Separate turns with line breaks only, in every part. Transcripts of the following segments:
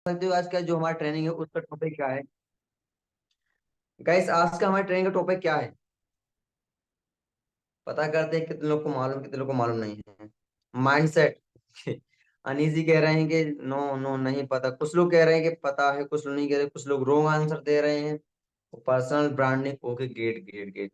सकते हो आज का जो हमारा ट्रेनिंग है उसका टॉपिक क्या है। गाइस आज का हमारे ट्रेनिंग का टॉपिक क्या है पता करते हैं कितने लोग को मालूम कितने लोग को मालूम नहीं है। माइंडसेट। अनीजी कह रहे हैं कि नो नो नहीं पता, कुछ लोग कह रहे हैं कि पता है, कुछ लोग नहीं कह रहे, कुछ लोग रॉन्ग आंसर दे रहे हैं। Personal branding, okay great great great.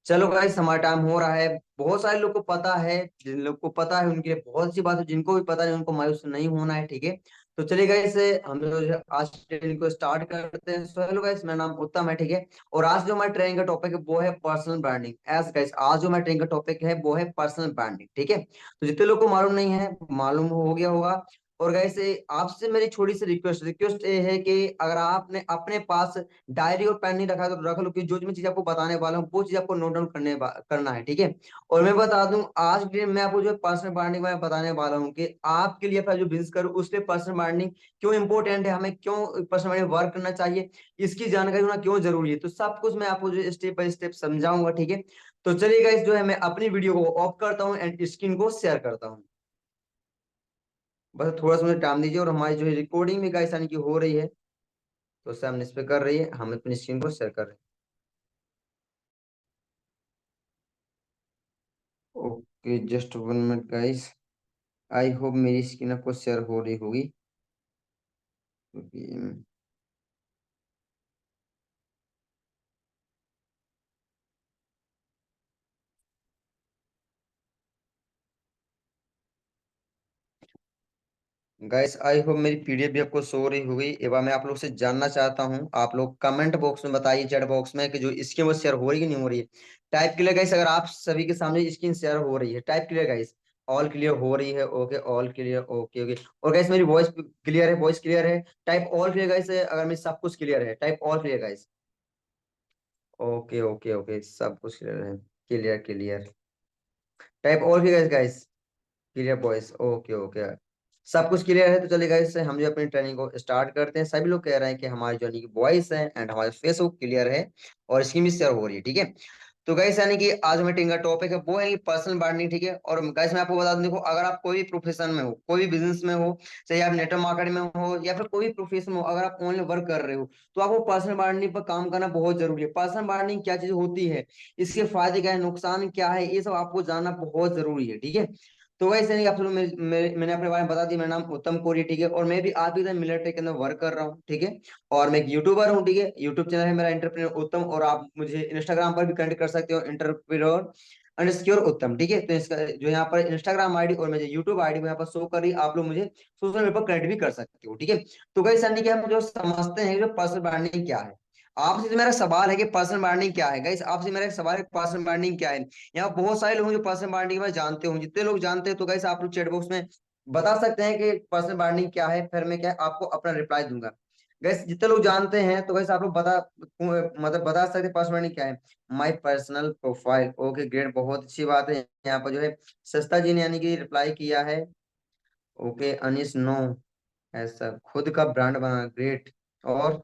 चलो गाइस हमारा टाइम हो रहा है। बहुत सारे लोग को पता है, जिन लोग को पता है उनके लिए बहुत सी बात है, जिनको भी पता नहीं उनको मायूस नहीं होना है, ठीक है। तो चलिए गाइस हम लोग जो है आज ट्रेनिंग को स्टार्ट करते हैं। सो हेलो गाइस, मेरा नाम उत्तम है, ठीक है। और आज जो हमारे ट्रेनिंग का टॉपिक है वो है पर्सनल ब्रांडिंग। एस गाइस आज जो हमारे ट्रेनिंग का टॉपिक है वो है पर्सनल ब्रांडिंग, ठीक है। तो जितने लोग को मालूम नहीं है मालूम हो गया होगा। और गाइस आपसे मेरी छोटी सी रिक्वेस्ट रिक्वेस्ट ये है कि अगर आपने अपने पास डायरी और पेन नहीं रखा है तो रख लो, कि जो मैं चीज आपको बताने वाला हूँ वो चीज आपको नोट डाउन करना है, ठीक है। और मैं बता दूं आज के लिए मैं आपको जो पर्सनल ब्रांडिंग में बताने वाला हूँ कि आपके लिए अपना जो बिजनेस करूँ उसके लिए पर्सनल ब्रांडिंग क्यों इंपॉर्टेंट है, हमें क्यों पर्सनल ब्रांडिंग वर्क करना चाहिए, इसकी जानकारी होना क्यों जरूरी है। तो सब कुछ मैं आपको जो स्टेप बाय स्टेप समझाऊंगा, ठीक है। तो चलिए गाइस जो है मैं अपनी वीडियो को ऑफ करता हूँ एंड स्क्रीन को शेयर करता हूँ। बस थोड़ा सा मुझे टाइम दीजिए। और हमारी जो है रिकॉर्डिंग भी गाइस यानी कि हो रही है, तो सैम इस पे कर रही है, हम अपनी स्क्रीन को शेयर कर रहे हैं। Okay just 1 minute guys. I hope मेरी स्क्रीन आपको शेयर हो रही होगी, क्योंकि गाइस आई होप मेरी पीडीएफ भी आपको शो हो रही होगी। एवं मैं आप लोग से जानना चाहता हूँ, आप लोग कमेंट बॉक्स में बताइए, चैट बॉक्स में, कि जो स्क्रीन वो शेयर हो रही है कि नहीं हो रही है। टाइप क्लियर गाइस, अगर आप सभी के सामने स्क्रीन शेयर हो रही है type clear guys. All clear हो रही है, okay all clear, okay okay. और गाइस मेरी वॉइस क्लियर है, वॉइस क्लियर है, टाइप ऑल क्लियर गाइस। अगर मेरी सब कुछ क्लियर है type all clear guys. Okay okay okay सब कुछ क्लियर है, clear clear, type all clear guys. Clear voice, okay okay. सब कुछ क्लियर है तो चलिए गाइस हम जो अपनी ट्रेनिंग को स्टार्ट करते हैं। सभी लोग कह रहे हैं कि हमारी जो वॉइस है एंड हमारे फेस वो क्लियर है और स्क्रीन भी शेयर हो रही है, ठीक है। तो गाइस यानी कि आज मीटिंग का टॉपिक है वो है पर्सनल ब्रांडिंग, ठीक है। और गाइस मैं आपको बता दूं, देखो अगर आप कोई भी प्रोफेशन में हो, कोई भी बिजनेस में हो, चाहे आप नेटवर्क मार्केटिंग में हो या फिर कोई भी प्रोफेशन हो, अगर आप ऑनलाइन वर्क कर रहे हो तो आपको पर्सनल ब्रांडिंग पर काम करना बहुत जरूरी है। पर्सनल ब्रांडिंग क्या चीज होती है, इसके फायदे क्या है, नुकसान क्या है, ये सब आपको जानना बहुत जरूरी है, ठीक है। तो वैसे नहीं आप लोग मैंने अपने बारे में बता दी, मेरा नाम उत्तम कोरी, ठीक है। और मैं भी आप ही मिलिट्री के अंदर वर्क कर रहा हूँ, ठीक है। और मैं एक यूट्यूबर हूँ, ठीक है। यूट्यूब चैनल है मेरा एंटरप्रेन्योर उत्तम, और आप मुझे इंस्टाग्राम पर भी कनेक्ट कर सकते हो, एंटरप्रेन्योर अंडरस्कोर उत्तम, ठीक है। तो इसका जो यहाँ पर इंस्टाग्राम आईडी और मुझे यूट्यूब आईडी यहाँ पर शो कर रही है, आप लोग मुझे सोशल मीडिया पर कनेक्ट भी कर सकते हो, ठीक है। तो कई सारी हम जो समझते हैं जो पर्सनल ब्रांडिंग क्या है। आपसे जो मेरा सवाल है कि पर्सनल ब्रांडिंग क्या है, गाइस आपसे मेरा एक सवाल है पर्सनल ब्रांडिंग क्या है। यहाँ बहुत सारे लोग हैं जो पर्सनल ब्रांडिंग में जानते हो, जितने लोग जानते हैं तो गाइस आप लोग चैट बॉक्स में बता सकते हैं कि पर्सनल ब्रांडिंग क्या है, फिर मैं क्या आपको अपना रिप्लाई दूंगा। गैस जितने लोग जानते हैं तो गैस आप लोग बता मतलब बता सकते हैं पर्सनल ब्रांडिंग क्या है। My personal profile, okay great, बहुत अच्छी बात है। यहाँ पर जो है सस्ता जी ने यानी कि रिप्लाई किया है, ओके अनिश नो, ऐसा खुद का ब्रांड बना, ग्रेट। और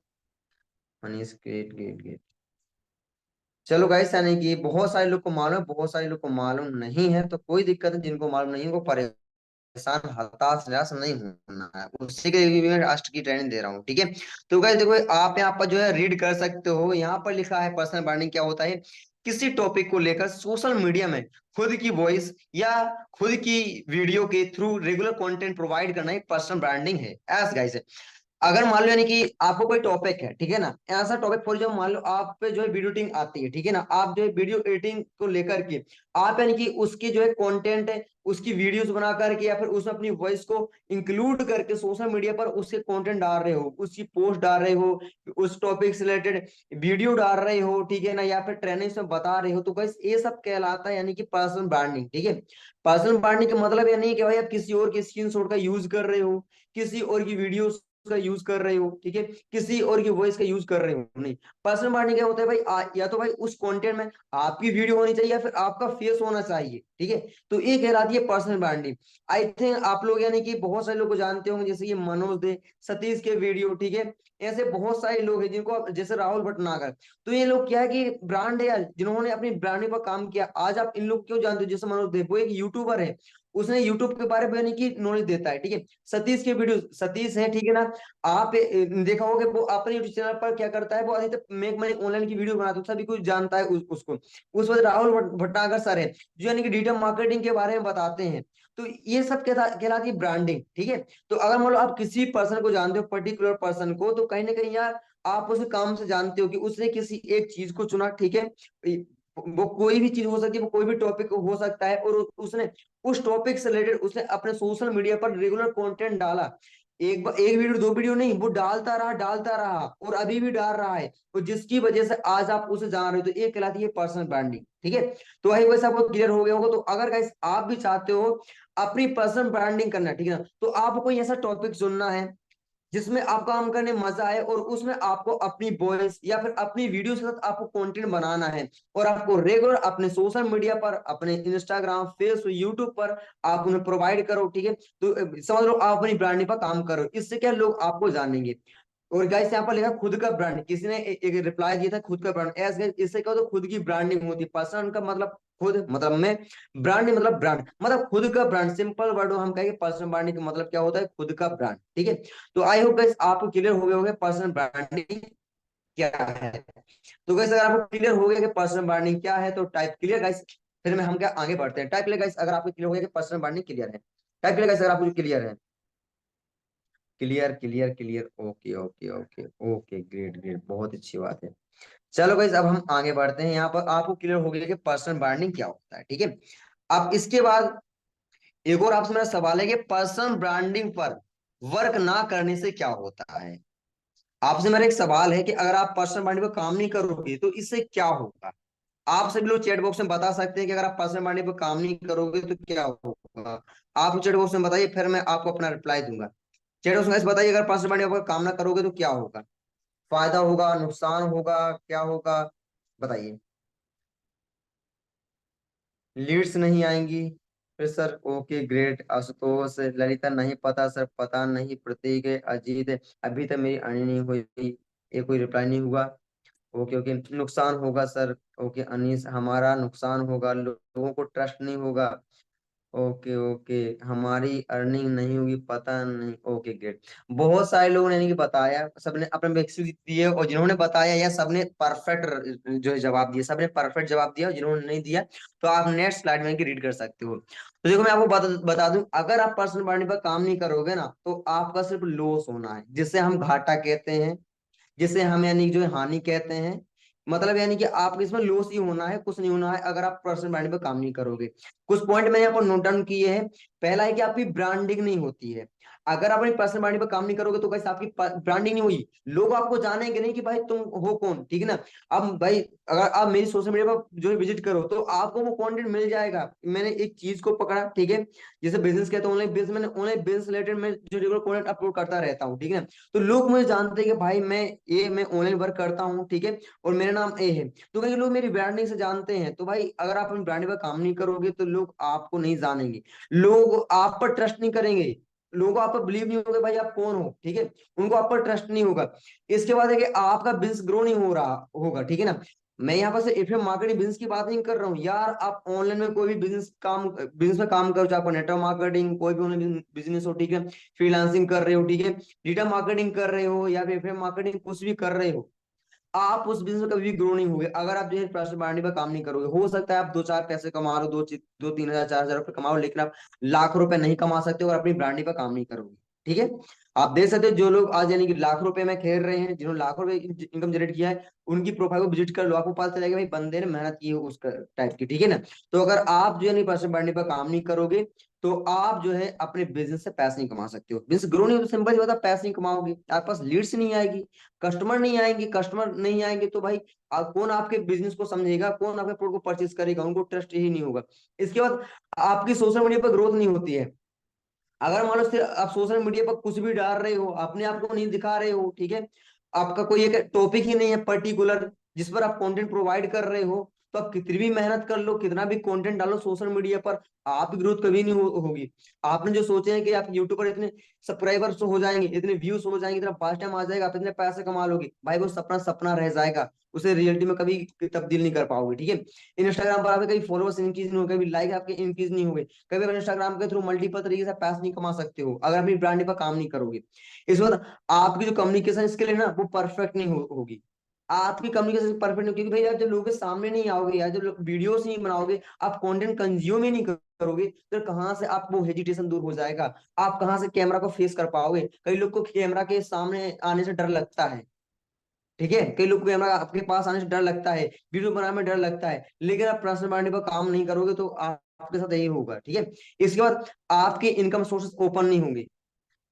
अनिश ग्रेट ग्रेट ग्रेट। चलो गाइस यानी कि बहुत सारे लोग को मालूम है, बहुत सारे लोग को मालूम नहीं है, तो कोई दिक्कत है, जिनको मालूम नहीं है वो परेशान हताश निराश नहीं होना है, उसी के लिए भी मैं राष्ट्र की ट्रेनिंग दे रहा हूँ, ठीक है। तो गाइस देखो आप यहाँ पर जो है रीड कर सकते हो, यहाँ पर लिखा है पर्सनल ब्रांडिंग क्या होता है। किसी टॉपिक को लेकर सोशल मीडिया में खुद की वॉइस या खुद की वीडियो के थ्रू रेगुलर कंटेंट प्रोवाइड करना ही पर्सनल ब्रांडिंग है। एस गाइस अगर मान लो यानी कि आपको कोई टॉपिक है, ठीक है ना, ऐसा टॉपिक फॉर एग्जाम्पल मान लो आप पे जो है वीडियो एडिटिंग आती है, ठीक है ना, आप जो है वीडियो एडिटिंग को लेकर के आप यानी कि उसकी जो है कंटेंट है उसकी वीडियोस बना करके या फिर उसमें अपनी वॉइस को इंक्लूड करके सोशल मीडिया पर उसके कंटेंट डाल रहे हो, उसकी पोस्ट डाल रहे हो, उस टॉपिक से रिलेटेड वीडियो डाल रहे हो, ठीक है ना, या फिर ट्रेनिंग में बता रहे हो, तो बस ये सब कहलाता है यानी कि पर्सनल ब्रांडिंग, ठीक है। पर्सनल ब्रांडिंग का मतलब ये नहीं कि भाई आप किसी और के स्क्रीनशॉट का यूज कर रहे हो, किसी और की वीडियो का यूज कर रहे हो, ठीक है, किसी और की वॉइस का यूज कर रहे हो, नहीं। पर्सनल ब्रांडिंग क्या होता है भाई, या तो भाई उस कंटेंट में आपकी वीडियो होनी चाहिए या फिर आपका फेस होना चाहिए, ठीक है। तो ये कहलाती है पर्सनल ब्रांडिंग। आई थिंक आप लोग यानी कि बहुत सारे लोग को जानते होंगे, जैसे ये मनोज दे, सतीश के वीडियो, ठीक है। ऐसे बहुत सारे लोग हैं जिनको जैसे राहुल भटनागर, तो ये लोग क्या है कि ब्रांड है यार, जिन्होंने अपनी ब्रांडिंग पर काम किया। आज आप इन लोग क्यों जानते हो, जैसे मनोज दे वो एक यूट्यूबर है, उसने यूट्यूब के बारे में यानी कि नॉलेज देता है, ठीक है। सतीश के वीडियो, सतीश है, ठीक है ना। आप देखा होगा वो अपने यूट्यूब चैनल पर क्या करता है, वो अधिकतर मेक मनी ऑनलाइन की वीडियो बनाता है, सभी कुछ जानता है उसको। उस वक्त राहुल भट्टागर सर है, जो यानी कि डिजिटल मार्केटिंग के बारे में बताते हैं। तो ये सब कहलाती है ब्रांडिंग, ठीक है। तो अगर मान लो आप किसी पर्सन को जानते हो, पर्टिकुलर पर्सन को, तो कहीं ना कहीं यार आप उसे काम से जानते हो कि उसने किसी एक चीज को चुना, ठीक है। वो कोई भी चीज हो सकती है, वो कोई भी टॉपिक हो सकता है, और उसने उस टॉपिक से रिलेटेड उसने अपने सोशल मीडिया पर रेगुलर कंटेंट डाला। एक वीडियो, दो वीडियो नहीं, वो डालता रहा और अभी भी डाल रहा है, तो जिसकी वजह से आज आप उसे जान रहे हो, तो ये कहलाती है पर्सनल ब्रांडिंग, ठीक है। तो वही वैसे आपको क्लियर हो गया होगा। तो अगर गाइस आप भी चाहते हो अपनी पर्सनल ब्रांडिंग करना, ठीक है ना, तो आपको कोई ऐसा टॉपिक चुनना है जिसमें आप काम करने में मजा आए, और उसमें आपको अपनी वॉइस या फिर अपनी वीडियो के साथ आपको कंटेंट बनाना है, और आपको रेगुलर अपने सोशल मीडिया पर, अपने इंस्टाग्राम, फेसबुक, यूट्यूब पर आप उन्हें प्रोवाइड करो, ठीक है। तो समझ लो आप अपनी ब्रांडिंग पर काम करो, इससे क्या लोग आपको जानेंगे। और गाइस यहाँ पर लिखा खुद का ब्रांड, किसी ने एक रिप्लाई दिया था खुद का ब्रांड, ऐसे इससे क्या होता है, खुद की ब्रांडिंग होती है। पर्सन का मतलब खुद, मतलब मैं, ब्रांडिंग मतलब ब्रांड, मतलब खुद का ब्रांड, सिंपल वर्ड में हम कहेंगे पर्सनल ब्रांडिंग का मतलब क्या होता है, खुद का ब्रांड, ठीक है। तो आई होप गाइस आपको क्लियर हो गया होगा पर्सनल ब्रांडिंग क्या है। तो गाइस अगर आपको क्लियर हो गया कि पर्सनल ब्रांडिंग क्या है, तो टाइप क्लियर गाइस। फिर में हम क्या आगे बढ़ते हैं, टाइप क्लियर गाइस अगर आपको क्लियर हो गया कि पर्सनल ब्रांडिंग क्लियर है। टाइप क्लियर गाइस अगर आपको क्लियर है। Clear clear clear, okay okay okay okay, great great, बहुत अच्छी बात है। चलो गाइस अब हम आगे बढ़ते हैं। यहाँ पर आपको क्लियर हो गया कि पर्सनल ब्रांडिंग क्या होता है, ठीक है। अब इसके बाद एक और आपसे मेरा सवाल है कि पर्सनल ब्रांडिंग पर वर्क ना करने से क्या होता है। आपसे मेरा एक सवाल है कि अगर आप पर्सनल ब्रांडिंग पर काम नहीं करोगे तो इससे क्या होगा। आप सभी लोग चैट बॉक्स में बता सकते हैं कि अगर आप पर्सनल ब्रांडिंग पर काम नहीं करोगे तो क्या होगा। आप चैट बॉक्स में बताइए, फिर मैं आपको अपना रिप्लाई दूंगा। चैट बॉक्स में ऐसे बताइए, अगर पर्सनल ब्रांडिंग पर काम ना करोगे तो क्या होगा। फायदा होगा, नुकसान होगा, क्या होगा, बताइए। लीड्स नहीं आएंगी, फिर sir okay great, Ashutosh, Lalita नहीं पता सर, पता नहीं, प्रतीक है, अजीत है, अभी तक मेरी अर्निंग नहीं हुई, ये कोई रिप्लाई नहीं हुआ। ओके ओके, नुकसान होगा सर, ओके अनीस, हमारा नुकसान होगा, लोगों को ट्रस्ट नहीं होगा, ओके ओके, हमारी अर्निंग नहीं होगी, पता नहीं, ओके ग्रेट। बहुत सारे लोगों ने यानी कि बताया, सबने अपने व्यक्ति दिए, और जिन्होंने बताया या सबने परफेक्ट जो है जवाब दिया, सबने परफेक्ट जवाब दिया, और जिन्होंने नहीं दिया तो आप नेक्स्ट स्लाइड में रीड कर सकते हो। तो देखो मैं आपको बता दूं, अगर आप पर्सनल ब्रांडिंग पर काम नहीं करोगे ना, तो आपका सिर्फ लॉस होना है, जिससे हम घाटा कहते हैं, जिसे हम यानी कि जो है हानि कहते हैं। मतलब यानी कि आप इसमें लॉस ही होना है, कुछ नहीं होना है अगर आप पर्सनल ब्रांडिंग पे काम नहीं करोगे। कुछ पॉइंट मैंने यहाँ पर नोट डाउन किए हैं। पहला है कि आपकी ब्रांडिंग नहीं होती है। अगर आप अपनी पर्सनल ब्रांडिंग पे काम नहीं करोगे तो कैसे आपकी ब्रांडिंग नहीं हुई, लोग आपको जानेंगे नहीं कि भाई तुम हो कौन, ठीक है ना। अब भाई अगर आप मेरी सोशल मीडिया पर जो है विजिट करो तो आपको वो कंटेंट मिल जाएगा। मैंने एक चीज को पकड़ा, ठीक है, जैसे बिजनेस कहते हैं, ऑनलाइन बिजनेस, मैंने ऑनलाइन बिजनेस रिलेटेड मैं जो रेगुलर कंटेंट अपलोड करता रहता हूँ, ठीक है ना। तो लोग मुझे जानते हैं कि भाई मैं ऑनलाइन वर्क करता हूँ, ठीक है, और मेरा नाम ए है। तो कई लोग मेरी ब्रांडिंग से जानते हैं। तो भाई अगर आप अपनी ब्रांडिंग पर काम नहीं करोगे तो लोग आपको नहीं जानेंगे, लोग आप पर ट्रस्ट नहीं करेंगे, लोगों को आप पर बिलीव नहीं होगा भाई आप कौन हो, ठीक है, उनको आप पर ट्रस्ट नहीं होगा। इसके बाद है कि आपका बिजनेस ग्रो नहीं हो रहा होगा, ठीक है ना। मैं यहाँ पर से एफएम मार्केटिंग बिजनेस की बात नहीं कर रहा हूँ यार, आप ऑनलाइन में कोई भी बिजनेस में काम करो, चाहे आपको नेटवर्क मार्केटिंग कोई भी ऑनलाइन बिजनेस हो, ठीक है, फ्रीलांसिंग कर रहे हो, ठीक है, डिजिटल मार्केटिंग कर रहे हो, या फिर एफएम मार्केटिंग कुछ भी कर रहे हो, आप उस बिजनेस में कभी भी ग्रो नहीं होगे अगर आप जो है पर्सनल ब्रांडिंग पर काम नहीं करोगे। हो सकता है आप दो चार पैसे कमा रहे हो, दो तीन हजार, 4 हजार रुपए कमाओ, लेकिन आप लाख रुपए नहीं कमा सकते हो और अपनी ब्रांडिंग पर काम नहीं करोगे, ठीक है। आप देख सकते हो जो लोग आज यानी कि लाख रुपए में खेल रहे हैं, जिन्होंने लाखों रुपए इनकम जनरेट किया है, उनकी प्रोफाइल को विजिट कर लो, आपको पता चलेगा भाई बंदे ने मेहनत की है उस टाइप की, ठीक है ना। तो अगर आप जो है पर्सनल ब्रांडिंग पर काम नहीं करोगे तो आप जो है अपने बिजनेस से पैसे नहीं कमा सकते हो। बिजनेस ग्रो नहीं हो तो सिंपल सी बात है, पैसे नहीं कमाओगे, आपके पास लीड्स नहीं आएगी, कस्टमर नहीं आएंगे, कस्टमर नहीं आएंगे तो भाई कौन आपके बिजनेस को समझेगा, कौन आपके प्रोडक्ट को परचेज करेगा, उनको ट्रस्ट ही नहीं होगा। इसके बाद आपकी सोशल मीडिया पर ग्रोथ नहीं होती है। अगर मान लो आप सोशल मीडिया पर कुछ भी डाल रहे हो, अपने आप को नहीं दिखा रहे हो, ठीक है, आपका कोई एक टॉपिक ही नहीं है पर्टिकुलर जिस पर आप कंटेंट प्रोवाइड कर रहे हो, तो आप कितनी भी मेहनत कर लो, कितना भी कंटेंट डालो सोशल मीडिया पर, आपकी ग्रोथ कभी नहीं होगी। आपने जो सोचे हैं कि आप यूट्यूब पर इतने सब्सक्राइबर्स हो जाएंगे, इतने व्यूज हो जाएंगे, इतना फास्ट टाइम आ जाएगा, आप इतने पैसे कमा लोगे, भाई वो सपना सपना रह जाएगा, उसे रियलिटी में कभी तब्दील नहीं कर पाओगे। ठीक है, इंस्टाग्राम पर आपके कभी फॉलोअर्स इंक्रीज नहीं होंगे, कभी लाइक आपके इंक्रीज नहीं होंगे, कभी आप इंस्टाग्राम के थ्रू मल्टीपल तरीके से पैसे नहीं कमा सकते हो अगर अपनी ब्रांडिंग पर काम नहीं करोगे। इस वक्त आपकी जो कम्युनिकेशन स्किल है ना वो परफेक्ट नहीं होगी। आपकी कम्युनिकेशन परफेक्ट नहीं, क्योंकि भाई आप जब लोगों के सामने नहीं आओगे, या जब वीडियोस नहीं बनाओगे, आप कंटेंट कंज्यूम ही नहीं करोगे, तो कहाँ से आप वो हेजिटेशन दूर हो जाएगा, आप कहाँ से कैमरा को फेस कर पाओगे। कई लोग को कैमरा के सामने आने से डर लगता है, ठीक है, कई लोग को कैमरा आपके पास आने से डर लगता है, वीडियो बनाने में डर लगता है, लेकिन आप पर्सनल ब्रांडिंग पर काम नहीं करोगे तो आपके साथ यही होगा। ठीक है, इसके बाद आपके इनकम सोर्सेस ओपन नहीं होंगे।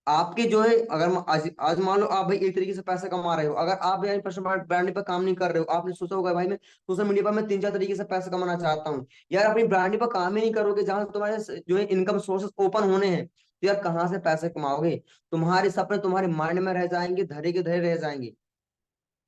आपके जो है, अगर आज मान लो आप भाई एक तरीके से पैसा कमा रहे हो, अगर आप यानी पर्सनल ब्रांडिंग पर काम नहीं कर रहे हो, आपने सोचा होगा भाई मैं सोशल मीडिया पर मैं 3-4 तरीके से पैसा कमाना चाहता हूँ, यार अपनी ब्रांडिंग पर काम ही नहीं करोगे, जहां से तुम्हारे जो है इनकम सोर्सेस ओपन होने हैं, तो यार कहाँ से पैसे कमाओगे। तुम्हारे सपने तुम्हारे माइंड में रह जाएंगे, धरे के धरे रह जाएंगे,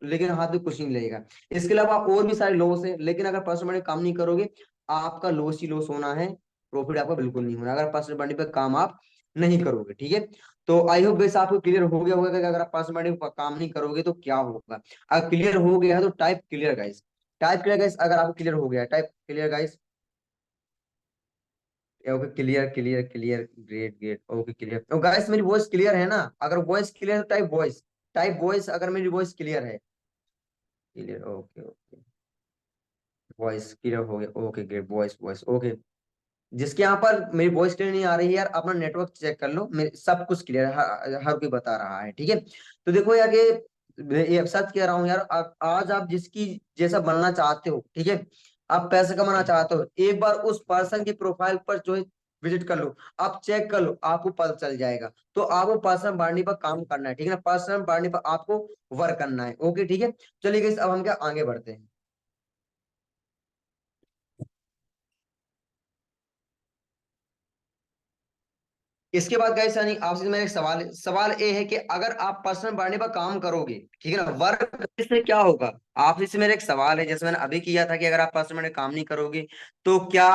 लेकिन हाथ में कुछ नहीं लगेगा। इसके अलावा और भी सारे लॉस है, लेकिन अगर पर्सनल ब्रांडिंग काम नहीं करोगे, आपका लॉस ही लॉस होना है, प्रॉफिट आपका बिल्कुल नहीं होना अगर पर्सनल ब्रांडिंग पे काम आप नहीं करोगे। ठीक है, तो आई होप गाइस आपको क्लियर हो गया होगा कि अगर आप पर्सनल ब्रांडिंग पर काम नहीं करोगे तो क्या होगा। अगर क्लियर हो गया है तो type clear guys, type clear guys, अगर आपको क्लियर हो गया है type clear guys. Okay, clear clear clear, great great, okay clear. तो गाइस मेरी वॉइस क्लियर है ना, अगर वॉइस क्लियर है तो टाइप वॉइस, टाइप वॉइस अगर मेरी वॉइस क्लियर है। Clear, okay okay, voice clear हो गया, okay great, voice voice okay. जिसके यहाँ पर मेरी वॉइस क्लियर नहीं आ रही है यार, अपना नेटवर्क चेक कर लो, मेरे सब कुछ क्लियर है, हर कोई बता रहा है। ठीक है, तो देखो यार ये सच कह रहा हूँ यार, आज आप जिसकी जैसा बनना चाहते हो, ठीक है, आप पैसे कमाना चाहते हो, एक बार उस पर्सन की प्रोफाइल पर जो है विजिट कर लो, आप चेक कर लो, आपको पता चल जाएगा। तो आपको पर्सनल ब्रांडिंग पर काम करना है, ठीक है ना, पर्सनल ब्रांडिंग पर आपको वर्क करना है। ओके ठीक है, चलिए guys, अब हम क्या आगे बढ़ते हैं। इसके बाद गाइस यानी आपसे मेरा एक सवाल ये है कि अगर आप पर्सनल ब्रांडिंग पर काम करोगे, ठीक है ना, वर्क से क्या होगा। आपसे से मेरा एक सवाल है, जैसे मैंने अभी किया था कि अगर आप पर्सनल ब्रांडिंग काम नहीं करोगे तो क्या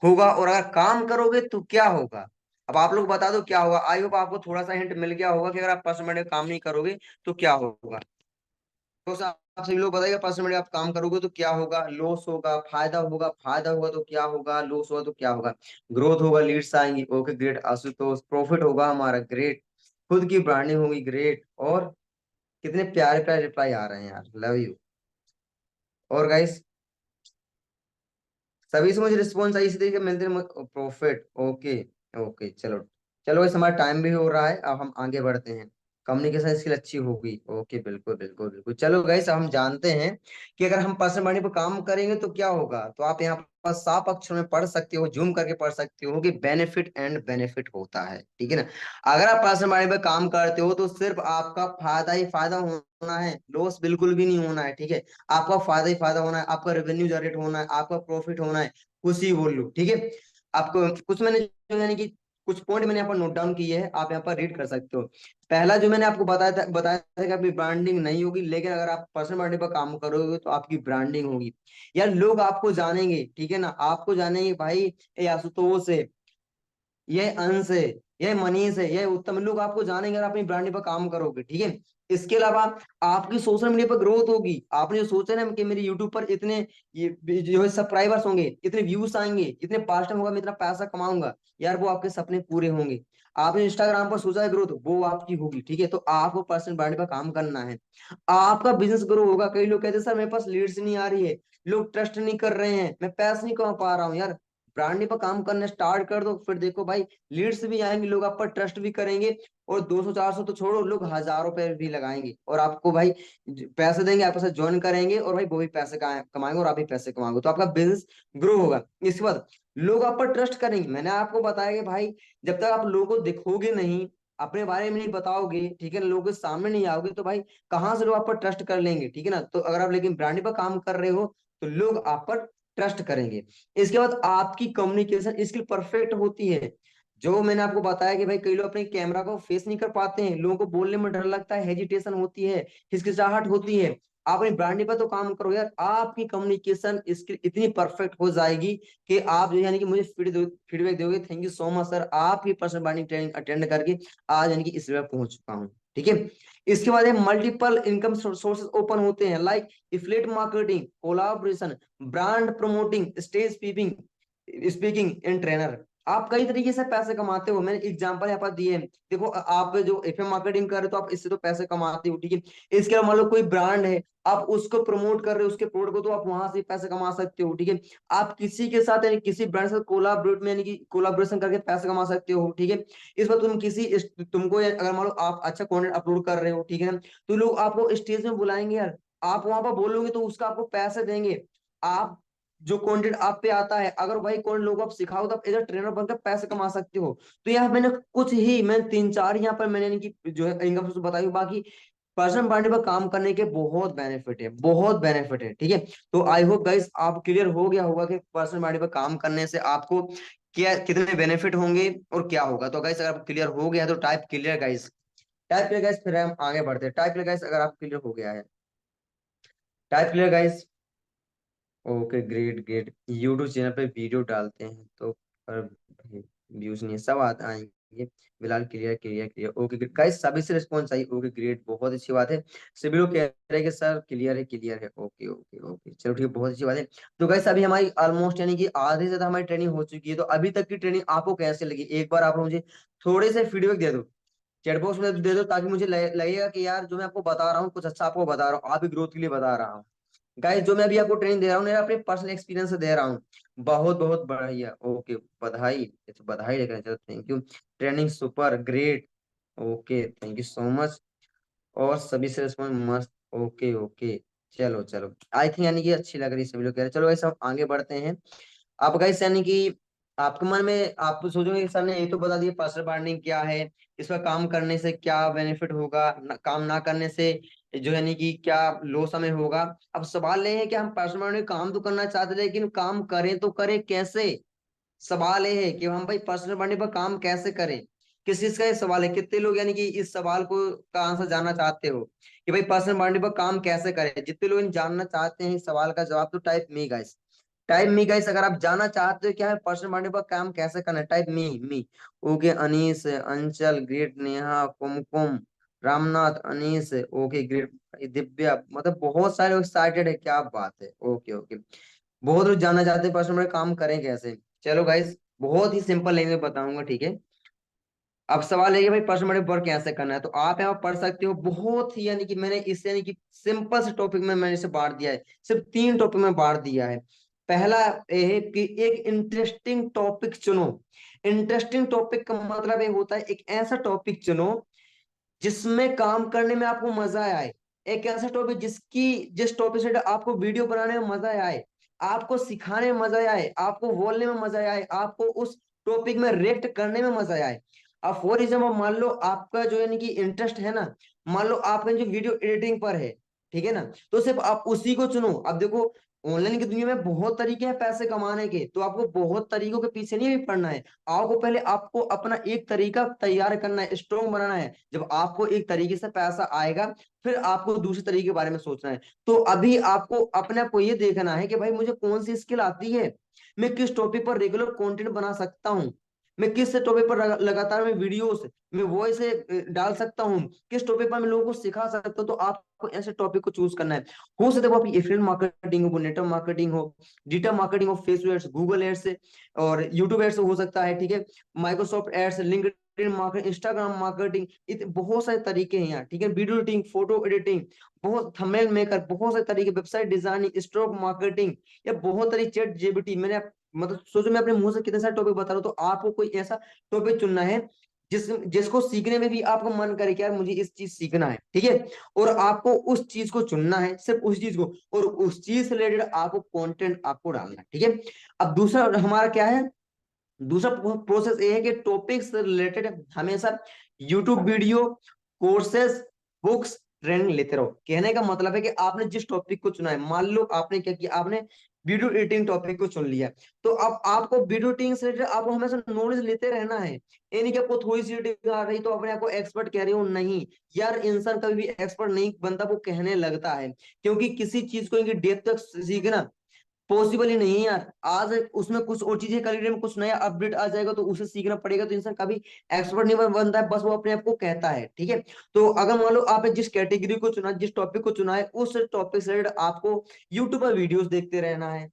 होगा, और अगर काम करोगे तो क्या होगा। अब आप लोग बता दो क्या होगा। आई होप आपको थोड़ा सा हिंट मिल गया होगा कि अगर आप पर्सनल ब्रांडिंग पर काम नहीं करोगे तो क्या होगा। तो आप सभी लोग बताइए, पर्सनल ब्रांडिंग आप काम करोगे तो क्या होगा, लॉस होगा, फायदा होगा तो क्या होगा, लॉस होगा तो क्या होगा, ग्रोथ होगा, लीड्स आएंगी, ओके ग्रेट आशुतोष, प्रॉफिट होगा हमारा, ग्रेट, खुद की ब्रांडिंग होगी, ग्रेट, और कितने प्यारे प्यारे रिप्लाई आ रहे हैं यार, लव यू। और गाइस सभी से मुझे रिस्पॉन्स आई इसी तरीके मिलते हैं, प्रॉफिट, ओके ओके, चलो चलो गाइस, हमारा टाइम भी हो रहा है, अब हम आगे बढ़ते हैं। कम्युनिकेशन स्किल अच्छी होगी, ओके बिल्कुल बिल्कुल बिल्कुल। चलो गाइस अब हम जानते हैं कि अगर हम पर्सनल ब्रांडिंग पर काम करेंगे तो क्या होगा। तो आप यहाँ पर साफ अक्षरों में पढ़ सकते हो, जूम करके पढ़ सकते हो कि बेनिफिट एंड बेनिफिट होता है, ठीक है ना। अगर आप पर्सनल ब्रांडिंग पर काम करते हो तो सिर्फ आपका फायदा ही फायदा होना है, लॉस बिल्कुल भी नहीं होना है, ठीक है। आपका फायदा ही फायदा होना है, आपका रेवेन्यू जनरेट होना है, आपका प्रॉफिट होना है, खुशी ही बोल लो, ठीक है। आपको कुछ मैंने जो यानी कि कुछ पॉइंट मैंने यहाँ पर नोट डाउन किए हैं, आप यहाँ पर रीड कर सकते हो। पहला जो मैंने आपको बताया था कि आपकी ब्रांडिंग नहीं होगी, लेकिन अगर आप पर्सनल ब्रांडिंग पर काम करोगे तो आपकी ब्रांडिंग होगी। यार लोग आपको जानेंगे, ठीक है ना, आपको जानेंगे भाई ये आशुतोष है, ये अंश है, ये मनीष है, ये उत्तम, लोग आपको जानेंगे अगर अपनी ब्रांडिंग पर काम करोगे, ठीक है। इसके अलावा आपकी सोशल मीडिया पर ग्रोथ होगी। आपने जो सोचा ना कि मेरे यूट्यूब पर इतने ये जो है सब्सक्राइबर्स होंगे, इतने व्यूज आएंगे, इतने पास टाइम होगा, मैं इतना पैसा कमाऊंगा, यार वो आपके सपने पूरे होंगे। आपने इंस्टाग्राम पर सोचा है ग्रोथ, वो आपकी होगी, ठीक है। तो आपको पर्सनल ब्रांड पर काम करना है, आपका बिजनेस ग्रो होगा। कई लोग कहते हैं सर मेरे पास लीड्स नहीं आ रही है, लोग ट्रस्ट नहीं कर रहे हैं, मैं पैसा नहीं कमा पा रहा हूँ, यार ब्रांडिंग पर काम करना स्टार्ट कर दो, फिर देखो भाई लीड्स भी आएंगे, लोग आप पर ट्रस्ट भी करेंगे, और 200-400 तो छोड़ो, लोग हजारों पे भी लगाएंगे, और आपको भाई पैसे देंगे, आपके साथ ज्वाइन करेंगे, और भाई वो भी पैसे कमाएंगे और आप भी पैसे कमाओगे, तो आपका बिजनेस ग्रो होगा। इसके बाद लोग आप पर ट्रस्ट करेंगे। मैंने आपको बताया कि भाई जब तक आप लोगों को दिखोगे नहीं, अपने बारे में नहीं बताओगे, ठीक है ना, लोगों के सामने नहीं आओगे, तो भाई कहाँ से लोग आप पर ट्रस्ट कर लेंगे, ठीक है ना। तो अगर आप लेकिन ब्रांडिंग पर काम कर रहे हो तो लोग आप पर ट्रस्ट करेंगे। इसके बाद आपकी कम्युनिकेशन स्किल परफेक्ट होती है। जो मैंने आपको बताया कि भाई कई लोग अपने कैमरा को फेस नहीं कर पाते हैं, लोगों को बोलने में डर लगता है, हेजिटेशन होती है, हिचकिचाहट होती है, आप अपनी ब्रांडिंग पर तो काम करो यार, आपकी कम्युनिकेशन स्किल इतनी परफेक्ट हो जाएगी कि आप जो यानी कि मुझे फीडबैक दोगे, thank you so much sir, आपकी पर्सनल ब्रांडिंग ट्रेनिंग अटेंड करके आज यानी कि इस लेवल पहुंच चुका हूँ। ठीक है, इसके बाद मल्टीपल इनकम सोर्सेज ओपन होते हैं, like affiliate marketing, collaboration, brand promoting, stage speaking speaking and trainer. आप कई तरीके से पैसे कमाते हो, मैंने एग्जांपल यहाँ पर दिए हैं। देखो आप जो एफएम मार्केटिंग कर रहे हो तो आप इससे तो पैसे कमाते हो, ठीक है। इसके अलावा मान लो कोई ब्रांड है, आप उसको प्रमोट कर रहे हो, उसके प्रोडक्ट को, तो आप वहां से पैसे कमा सकते हो, ठीक है। आप किसी के साथ यानी किसी ब्रांड से कोलाबरेट में यानी कि कोलाब्रेशन करके पैसे कमा सकते हो, ठीक है। इस पर तुमको अगर मान लो आप अच्छा कंटेंट अपलोड कर रहे हो, ठीक है ना, तो लोग आपको स्टेज में बुलाएंगे यार, आप वहां पर बोलोगे तो उसका आपको पैसे देंगे। आप जो कंटेंट आप पे आता है, अगर वही कंटेंट लोगों को आप सिखाओ तो आप एज ट्रेनर बनकर पैसे कमा सकते हो। तो यहाँ मैंने कुछ ही, मैं तीन चार यहाँ पर मैंने यानी कि जो है इनकम सोर्स बताई, बाकी पर्सनल ब्रांडिंग पर काम करने के बहुत बेनिफिट है, बहुत बेनिफिट है, ठीक है। तो आई होप गाइस आप क्लियर हो गया होगा कि पर्सनल ब्रांडिंग पर काम करने से आपको क्या कितने बेनिफिट होंगे और क्या होगा। तो गाइस अगर आप क्लियर हो गया है तो type clear guys, type clear guys, फिर हम आगे बढ़ते हैं। टाइप क्लियर गाइस अगर आप क्लियर हो गया है, type clear guys. Okay great great, YouTube channel पे वीडियो डालते हैं तो पर व्यूज नहीं है, सब आएंगे फिलहाल, clear clear clear. Okay great guys, सभी से रिस्पॉन्स आई, ओके ग्रेट, बहुत अच्छी बात है। सभी लोग कह रहे हैं कि सर क्लियर है, क्लियर है, ओके ओके ओके, चलो ठीक है, बहुत अच्छी बात है। तो गाइस अभी हमारी ऑलमोस्ट यानी कि आधे से ज्यादा हमारी ट्रेनिंग हो चुकी है। तो अभी तक की ट्रेनिंग आपको कैसे लगी, एक बार आप मुझे थोड़े से फीडबैक दे दो, चैट बॉक्स में दे दो, ताकि मुझे लगेगा कि यार जो मैं आपको बता रहा हूँ कुछ अच्छा आपको बता रहा हूँ, आप भी ग्रोथ के लिए बता रहा हूँ। गाइस जो मैं अभी आपको ट्रेनिंग दे रहा हूँ मेरा अपने पर्सनल एक्सपीरियंस से दे रहा हूँ, बहुत बहुत बढ़िया, ओके, बधाई, ये तो बधाई लेकर चलो, thank you, training super great, okay thank you so much, और सभी से रिस्पॉन्स मस्त, ओके ओके, चलो चलो, आई थिंक यानी कि अच्छी लग रही है, सभी लोग कह रहे हैं। चलो ऐसा हम आगे बढ़ते हैं। आप गाइस यानी कि आपके मन में आप सोचोगे कि सर ने ये तो बता दिया पर्सनल ब्रांडिंग क्या है, इस पर काम करने से क्या बेनिफिट होगा, काम ना करने से जो यानी कि क्या लॉस हमें होगा। अब सवाल ये है कि हम पर्सनल ब्रांडिंग काम तो करना चाहते थे, लेकिन काम करें तो करें कैसे। सवाल ये है कि हम भाई पर्सनल ब्रांडिंग पर काम कैसे करें, किस चीज का ये सवाल है। कितने लोग यानी कि इस सवाल को का आंसर जानना चाहते हो कि भाई पर्सनल ब्रांडिंग पर काम कैसे करें। जितने लोग जानना चाहते हैं इस सवाल का जवाब, तो type me guys, type me guys, अगर आप जानना चाहते हो क्या है पर्सनल ब्रांडिंग पर काम कैसे करना है, टाइप मी। ओके अनीस, अंचल ग्रेट, नेहा, कुमकुम, रामनाथ, अनीस, ओके ग्रेट, दिव्या, मतलब बहुत सारे लोग एक्साइटेड है, क्या बात है, ओके ओके। बहुत लोग जानना चाहते हैं पर्सनल ब्रांडिंग काम करें कैसे। चलो गाइस बहुत ही सिंपल लैंग्वेज में बताऊंगा, ठीक है। अब सवाल है कि भाई पर्सनल ब्रांडिंग वर्क कैसे करना है, तो आप यहाँ पढ़ सकते हो, बहुत ही यानी कि मैंने इससे यानी कि सिंपल से टॉपिक में मैंने इसे बांट दिया है, सिर्फ तीन टॉपिक में बांट दिया है। पहला ये है कि एक इंटरेस्टिंग टॉपिक चुनो। इंटरेस्टिंग टॉपिक का मतलब ये होता है एक ऐसा टॉपिक चुनो जिसमें काम करने में आपको मजा आए, एक ऐसा टॉपिक जिस टॉपिक से आपको वीडियो बनाने में मजा आए, आपको सिखाने में मजा आए, आपको बोलने में मजा आए, आपको उस टॉपिक में रिएक्ट करने में मजा आए। अब फॉर एग्जाम्पल मान लो आपका जो यानी कि इंटरेस्ट है ना, मान लो आपका जो वीडियो एडिटिंग पर है, ठीक है ना, तो सिर्फ आप उसी को चुनो। अब देखो ऑनलाइन की दुनिया में बहुत तरीके हैं पैसे कमाने के, तो आपको बहुत तरीकों के पीछे नहीं भी पड़ना है। आपको पहले आपको अपना एक तरीका तैयार करना है, स्ट्रॉन्ग बनाना है। जब आपको एक तरीके से पैसा आएगा, फिर आपको दूसरे तरीके के बारे में सोचना है। तो अभी आपको अपने आप को ये देखना है कि भाई मुझे कौन सी स्किल आती है, मैं किस टॉपिक पर रेगुलर कंटेंट बना सकता हूँ, मैं किस टॉपिक पर लगातार मैं वीडियोस मैं वॉइस डाल सकता हूँ, किस टॉपिक पर मैं लोगों को सिखा सकता हूँ। तो आपको ऐसे टॉपिक को चूज करना है। हो सकता है वो आपकी एफिलिएट मार्केटिंग हो, नेटवर्क मार्केटिंग हो, डिजिटल मार्केटिंग हो, फेसबुक एड्स, गूगल एड्स और यूट्यूब एड्स हो सकता है, ठीक है, Microsoft ads, LinkedIn marketing, Instagram marketing, बहुत सारे तरीके हैं यहाँ, ठीक है, वीडियो एडिटिंग, फोटो एडिटिंग, बहुत थंबनेल मेकर, बहुत सारे तरीके, वेबसाइट डिजाइनिंग, स्टॉक मार्केटिंग, या बहुत सारी चैट जीपीटी। मैंने मतलब सोचो मैं अपने मुंह से कितने सारे टॉपिक बता रहा हूँ, तो आपको कोई ऐसा टॉपिक चुनना है जिसको सीखने में भी आपको मन करे कि यार मुझे इस चीज सीखना है, ठीक है। और आपको उस चीज को चुनना है, सिर्फ उस चीज को, और उस चीज से रिलेटेड आपको कंटेंट आपको डालना है, ठीक है। अब दूसरा हमारा क्या है, दूसरा प्रोसेस ये है कि टॉपिक से रिलेटेड हमेशा YouTube video, courses, books, training लेते रहो। कहने का मतलब है कि आपने जिस टॉपिक को चुना है, मान लो आपने क्या किया, आपने वीडियो एडिटिंग टॉपिक को चुन लिया, तो अब आपको वीडियो एडिटिंग से रिलेटेड आपको हमेशा नॉलेज लेते रहना है। ये नहीं कि आपको थोड़ी सी एडिटिंग आ रही तो अपने आप को एक्सपर्ट कह रही हो, नहीं यार, इंसान कभी भी एक्सपर्ट नहीं बनता, वो कहने लगता है। क्योंकि किसी चीज को डेप्थ तक सीखना पॉसिबल ही नहीं है यार। आज उसमें कुछ और चीजें, कल में कुछ नया अपडेट आ जाएगा तो उसे सीखना पड़ेगा, तो इंसान कभी एक्सपर्ट नहीं बनता है, बस वो अपने आप को कहता है, ठीक है। तो अगर मान लो आपने जिस कैटेगरी को चुना, जिस टॉपिक को चुना है, उस टॉपिक से रिलेटेड आपको यूट्यूब पर वीडियोस देखते रहना है।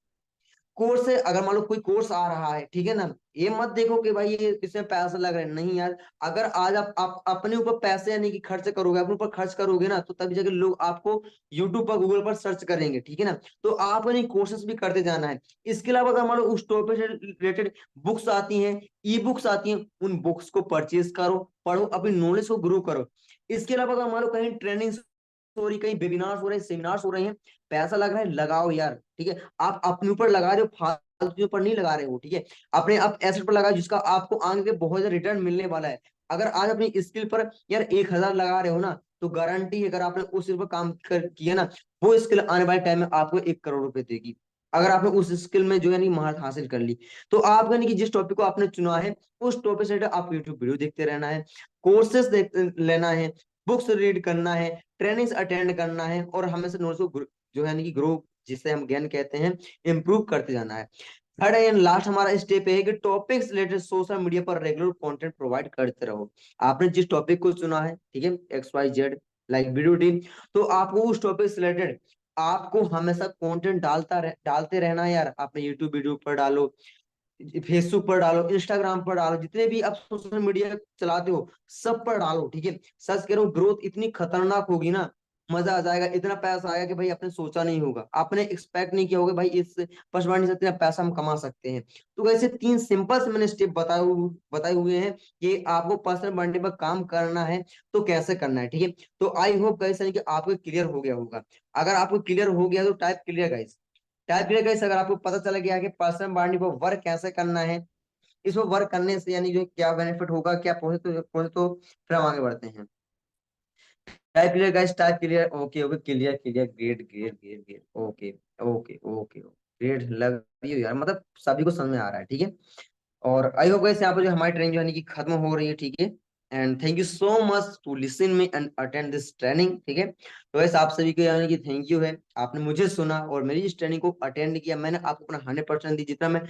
कोर्स है, अगर मान लो कोई कोर्स आ रहा है, ठीक है ना, ये मत देखो कि भाई ये इसमें पैसा लग रहा है, नहीं यार। अगर आज आप अपने ऊपर पैसे यानी कि खर्च करोगे, अपने ऊपर खर्च करोगे ना, तो तभी जाके लोग आपको यूट्यूब पर, गूगल पर सर्च करेंगे, ठीक है ना। तो आपको नहीं, कोर्सेस भी करते जाना है। इसके अलावा अगर मान लो उस टॉपिक से रिलेटेड बुक्स आती हैं, ई बुक्स आती हैं, उन बुक्स को परचेज करो, पढ़ो, अपनी नॉलेज को ग्रो करो। इसके अलावा अगर मान लो कहीं ट्रेनिंग हो रही, कहीं वेबिनार्स हो रहे हैं, सेमिनार्स हो रहे हैं, पैसा लग रहा है, लगाओ यार, ठीक है। आप अपने ऊपर लगा रहे हो, फालतू के ऊपर नहीं लगा रहे हो, ठीक है। अपने आप एसेट पर लगाओ जिसका आपको आगे बहुत ज्यादा रिटर्न मिलने वाला है। अगर आज अपनी स्किल पर यार 1,000 लगा रहे हो ना, तो गारंटी है, अगर आपने उस स्किल पर काम किया ना, वो स्किल आने वाले टाइम में आपको 1 करोड़ रुपए देगी। अगर आपने उस स्किल में जो यानी महारत हासिल कर ली, तो आप यानी कि जिस टॉपिक को आपने चुना है, उस टॉपिक से आप यूट्यूब वीडियो देखते रहना है, कोर्सेस देख लेना है, बुक्स रीड करना है, ट्रेनिंग्स अटेंड करना है, और हमेशा नॉलेज को जो है कि ग्रो, जिसे हम ज्ञान कहते हैं, इंप्रूव करते जाना है। थर्ड एंड लास्ट हमारा स्टेप है कि टॉपिक्स रिलेटेड सोशल मीडिया पर रेगुलर कंटेंट प्रोवाइड करते रहो। आपने जिस टॉपिक को चुना है, ठीक है, X Y Z, like video team, तो आपको उस टॉपिक से रिलेटेड आपको हमेशा कंटेंट डालते रहना है यार। आपने यूट्यूब वीडियो पर डालो, फेसबुक पर डालो, इंस्टाग्राम पर डालो, जितने भी आप सोशल मीडिया चलाते हो सब पर डालो, ठीक है। सच कह रहा हूँ, ग्रोथ इतनी खतरनाक होगी ना, मजा आ जाएगा, इतना पैसा आएगा कि भाई आपने सोचा नहीं होगा, आपने एक्सपेक्ट नहीं किया होगा भाई इस पशुवाणी से इतना पैसा हम कमा सकते हैं। तो वैसे 3 सिंपल से मैंने स्टेप बताए हुए हैं कि आपको पर्सनल ब्रांडिंग पर काम करना है तो कैसे करना है, ठीक है। तो आई होप गाइस कि आपको क्लियर हो गया होगा। अगर आपको क्लियर हो गया तो टाइप क्लियर गाइस, टाइप किया गाइस। अगर आपको पता चला गया कि पर्सनल ब्रांडिंग पर वर्क कैसे करना है, इसमें वर्क करने से यानी जो क्या बेनिफिट होगा, क्या पहुंचे तो फिर हम आगे बढ़ते हैं। Type clear guys, type clear, okay okay, clear clear, great great great great, okay okay okay, great, love you यार, मतलब सभी को समझ में आ रहा है, ठीक है। और आई होप गाइस यहाँ पर जो हमारी ट्रेनिंग जो है कि खत्म हो रही है, ठीक है। And thank you so much to listen me and attend this training, ठीक है। तो वैसे आप सभी को यानी कि थैंक यू है, आपने मुझे सुना और मेरी इस ट्रेनिंग को अटेंड किया। मैंने आपको अपना 100% दी, जितना मैं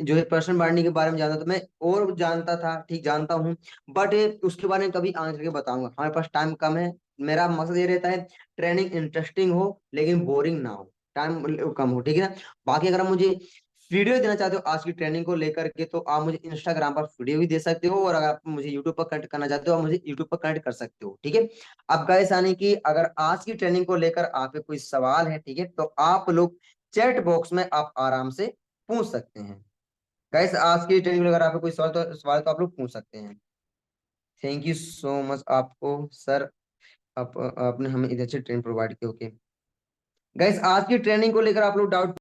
जो है पर्सनल ब्रांडिंग के बारे में जानता था, मैं और जानता था, ठीक, जानता हूँ, बट उसके बारे में कभी आगे करके बताऊंगा, हमारे पास टाइम कम है। मेरा मकसद ये रहता है ट्रेनिंग इंटरेस्टिंग हो लेकिन बोरिंग ना हो, टाइम कम हो, ठीक है ना। बाकी अगर आप मुझे वीडियो देना चाहते हो आज की ट्रेनिंग को लेकर के, तो आप मुझे इंस्टाग्राम पर वीडियो भी दे सकते हो, और अगर आप मुझे यूट्यूब पर कनेक्ट करना चाहते हो, आप मुझे यूट्यूब पर कनेक्ट कर सकते हो, ठीक है। अब गाइस यानी कि अगर आज की ट्रेनिंग को लेकर आपके कोई सवाल है, ठीक है, तो आप लोग चैट बॉक्स में आप आराम से पूछ सकते हैं। गाइस आज की ट्रेनिंग में अगर आपको कोई सवाल तो आप लोग पूछ सकते हैं। थैंक यू सो मच आपको सर, आपने हमें इधर से ट्रेन प्रोवाइड की, ओके। गाइस आज की ट्रेनिंग को लेकर आप लोग डाउट